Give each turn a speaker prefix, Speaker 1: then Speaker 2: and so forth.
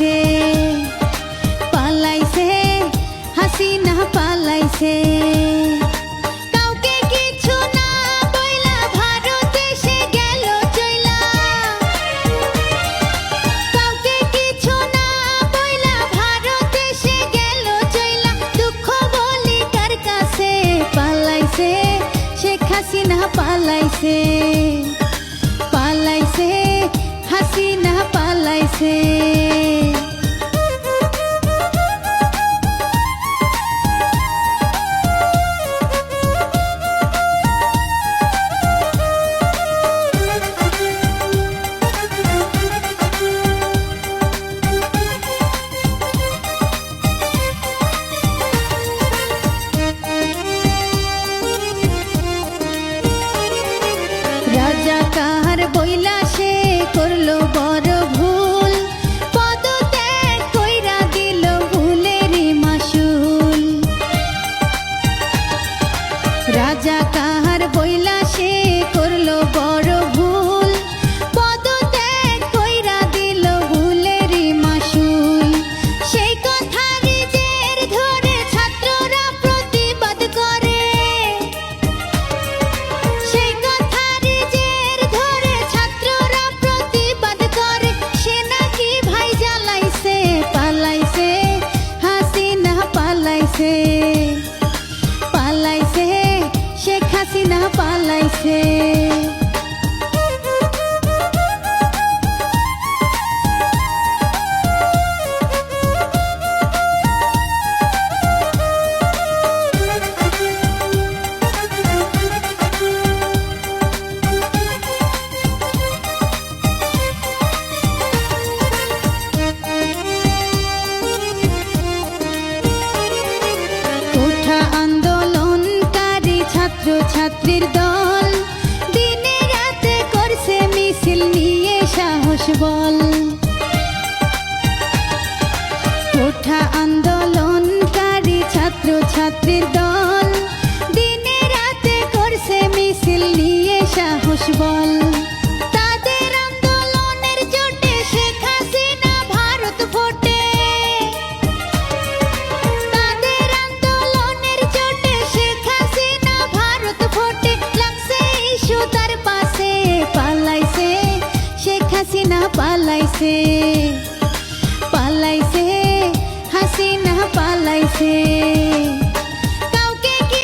Speaker 1: পালাইছে, পালাইছে হাসিনা পালাইছে। কাউকে কিছু না বইলা ভারতে সে গেল চইলা, কাউকে কিছু না বইলা ভারতে সে গেল চইলা। দুঃখ বলি কার কাছে পালাইছে, শেখ হাসিনা পালাইছে, পালাইছে হাসিনা পালাইছে। রাজাকার বইলা সে করলো বড় ভুল, পদত্যাগ কইরা দিল ভুলেরই মাসুল। রাজাকার বইলা সে করলো বড় ভুল, পদত্যাগ কইরা দিল ভুলেরই মাসুল। সেই কথারই জের ধরে ছাত্ররা প্রতিবাদ করে, সেই কথারই জের ধরে ছাত্ররা প্রতিবাদ করে। সে নাকি ভাই জ্বালাইছে, পালাইছে হাসিনা পালাইছে, পালাইছে শেখ হাসিনা পালাইছে। কোঠা আন্দোলনকারী ছাত্র ছাত্রীর দল দিনে রাতে করছে মিছিল নিয়ে সাহস বল। কোঠা আন্দোলনকারী ছাত্র ছাত্রীর দল দিনে রাতে করছে মিছিল নিয়ে সাহস বল। তাদের আন্দোলনের জোটে শেখ হাসিনা ভারত ফোটে, তাদের আন্দোলনের জোটে শেখ হাসিনা ভারত ফোটে। লাগছে ইস্যু তার পাশে, পালাইছে শেখ হাসিনা পালাইছে, পালাইছে হাসিনা পালাইছে।